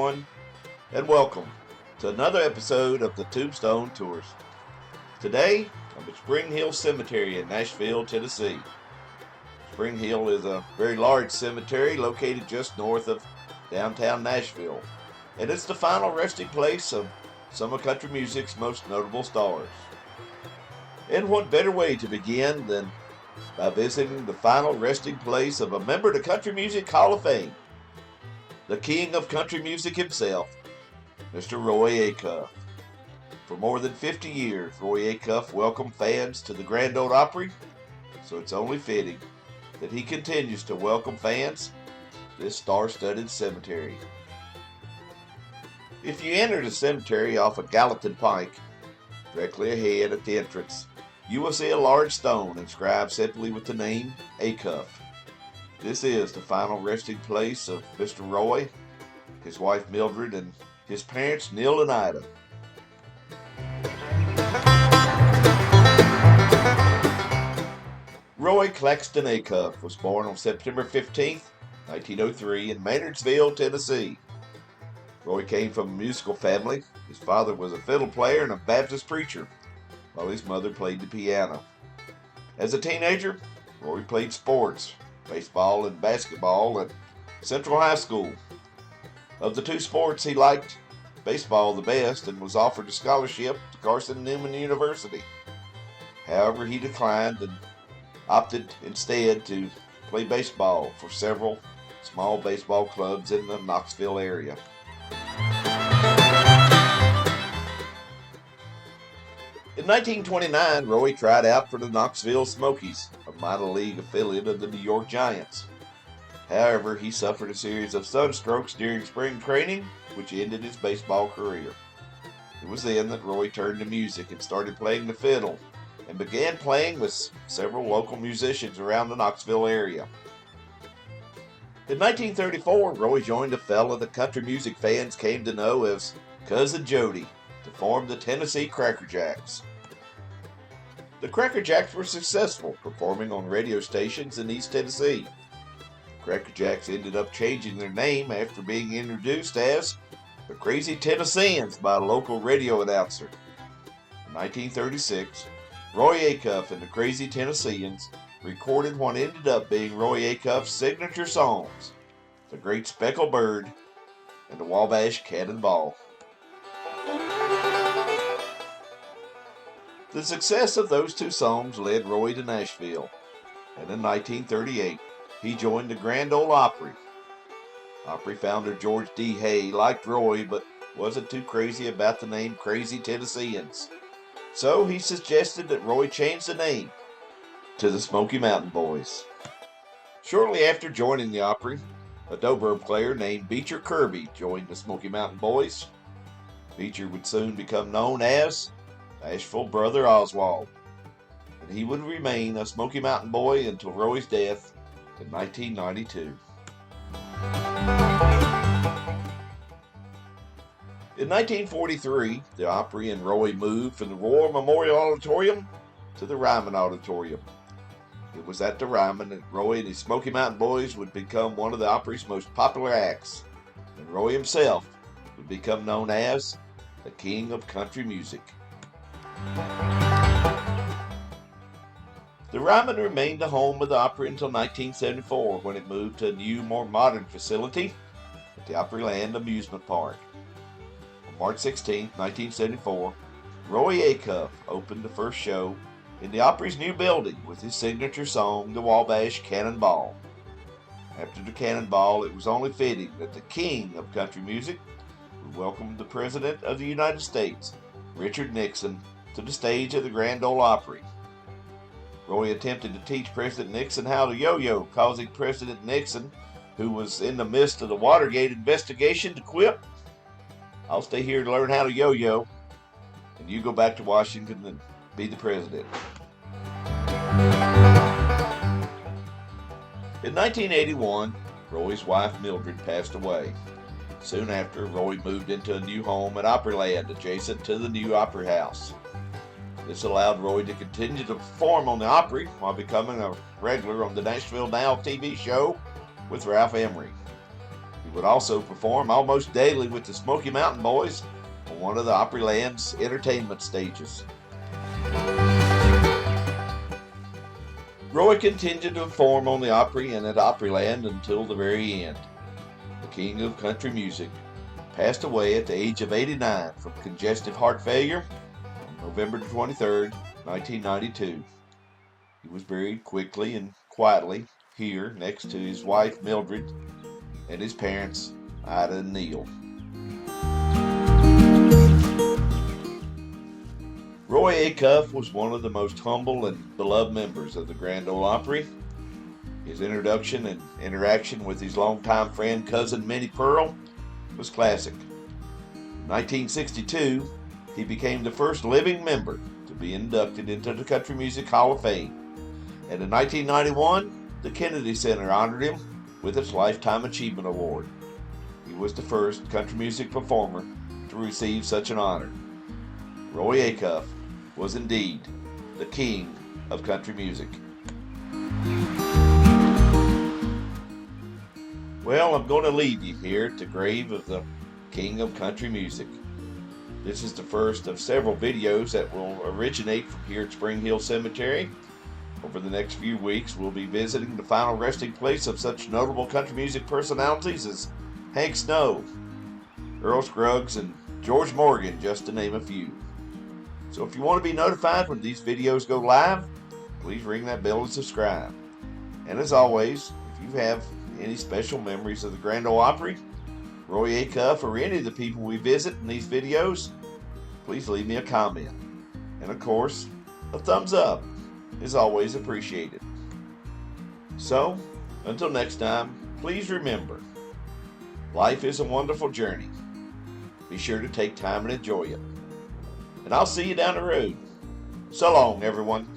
everyone, and welcome to another episode of the Tombstone Tours. Today, I'm at Spring Hill Cemetery in Nashville, Tennessee. Spring Hill is a very large cemetery located just north of downtown Nashville, and it's the final resting place of some of country music's most notable stars. And what better way to begin than by visiting the final resting place of a member of the Country Music Hall of Fame, the king of country music himself, Mr. Roy Acuff. For more than 50 years, Roy Acuff welcomed fans to the Grand Ole Opry, so it's only fitting that he continues to welcome fans to this star-studded cemetery. If you enter the cemetery off of Gallatin Pike, directly ahead at the entrance, you will see a large stone inscribed simply with the name Acuff. This is the final resting place of Mr. Roy, his wife Mildred, and his parents Neill and Ida. Roy Claxton Acuff was born on September 15, 1903 in Maynardsville, Tennessee. Roy came from a musical family. His father was a fiddle player and a Baptist preacher, while his mother played the piano. As a teenager, Roy played sports, baseball and basketball at Central High School. Of the two sports, he liked baseball the best and was offered a scholarship to Carson-Newman University. However, he declined and opted instead to play baseball for several small baseball clubs in the Knoxville area. In 1929, Roy tried out for the Knoxville Smokies, a minor league affiliate of the New York Giants. However, he suffered a series of sunstrokes during spring training, which ended his baseball career. It was then that Roy turned to music and started playing the fiddle, and began playing with several local musicians around the Knoxville area. In 1934, Roy joined a fella that country music fans came to know as Cousin Jody to form the Tennessee Crackerjacks. The Crackerjacks were successful, performing on radio stations in East Tennessee. The Crackerjacks ended up changing their name after being introduced as the Crazy Tennesseans by a local radio announcer. In 1936, Roy Acuff and the Crazy Tennesseans recorded what ended up being Roy Acuff's signature songs, The Great Speckled Bird and The Wabash Cannonball. The success of those two songs led Roy to Nashville, and in 1938, he joined the Grand Ole Opry. Opry founder George D. Hay liked Roy, but wasn't too crazy about the name Crazy Tennesseans. So he suggested that Roy change the name to the Smoky Mountain Boys. Shortly after joining the Opry, a dobro player named Beecher Kirby joined the Smoky Mountain Boys. Beecher would soon become known as Nashville Brother Oswald, and he would remain a Smoky Mountain Boy until Roy's death in 1992. In 1943, the Opry and Roy moved from the Royal Memorial Auditorium to the Ryman Auditorium. It was at the Ryman that Roy and his Smoky Mountain Boys would become one of the Opry's most popular acts, and Roy himself would become known as the King of Country Music. The Ryman remained the home of the Opry until 1974, when it moved to a new, more modern facility at the Opryland Amusement Park. On March 16, 1974, Roy Acuff opened the first show in the Opry's new building with his signature song, The Wabash Cannonball. After the Cannonball, it was only fitting that the king of country music would welcome the President of the United States, Richard Nixon, to the stage of the Grand Ole Opry. Roy attempted to teach President Nixon how to yo-yo, causing President Nixon, who was in the midst of the Watergate investigation, to quip, "I'll stay here to learn how to yo-yo, and you go back to Washington and be the president." In 1981, Roy's wife Mildred passed away. Soon after, Roy moved into a new home at Opryland, adjacent to the new Opry House. This allowed Roy to continue to perform on the Opry while becoming a regular on the Nashville Now TV show with Ralph Emery. He would also perform almost daily with the Smoky Mountain Boys on one of the Opryland's entertainment stages. Roy continued to perform on the Opry and at Opryland until the very end. The king of country music passed away at the age of 89 from congestive heart failure on November 23, 1992. He was buried quickly and quietly here next to his wife Mildred and his parents Ida and Neill. Roy Acuff was one of the most humble and beloved members of the Grand Ole Opry. His introduction and interaction with his longtime friend cousin Minnie Pearl was classic. In 1962, he became the first living member to be inducted into the Country Music Hall of Fame. And in 1991, the Kennedy Center honored him with its Lifetime Achievement Award. He was the first country music performer to receive such an honor. Roy Acuff was indeed the king of country music. Well, I'm going to leave you here at the grave of the king of country music. This is the first of several videos that will originate from here at Spring Hill Cemetery. Over the next few weeks, we'll be visiting the final resting place of such notable country music personalities as Hank Snow, Earl Scruggs, and George Morgan, just to name a few. So if you want to be notified when these videos go live, please ring that bell and subscribe. And as always, if you have any special memories of the Grand Ole Opry, Roy Acuff, or any of the people we visit in these videos, please leave me a comment. And of course, a thumbs up is always appreciated. So, until next time, please remember, life is a wonderful journey. Be sure to take time and enjoy it. And I'll see you down the road. So long, everyone.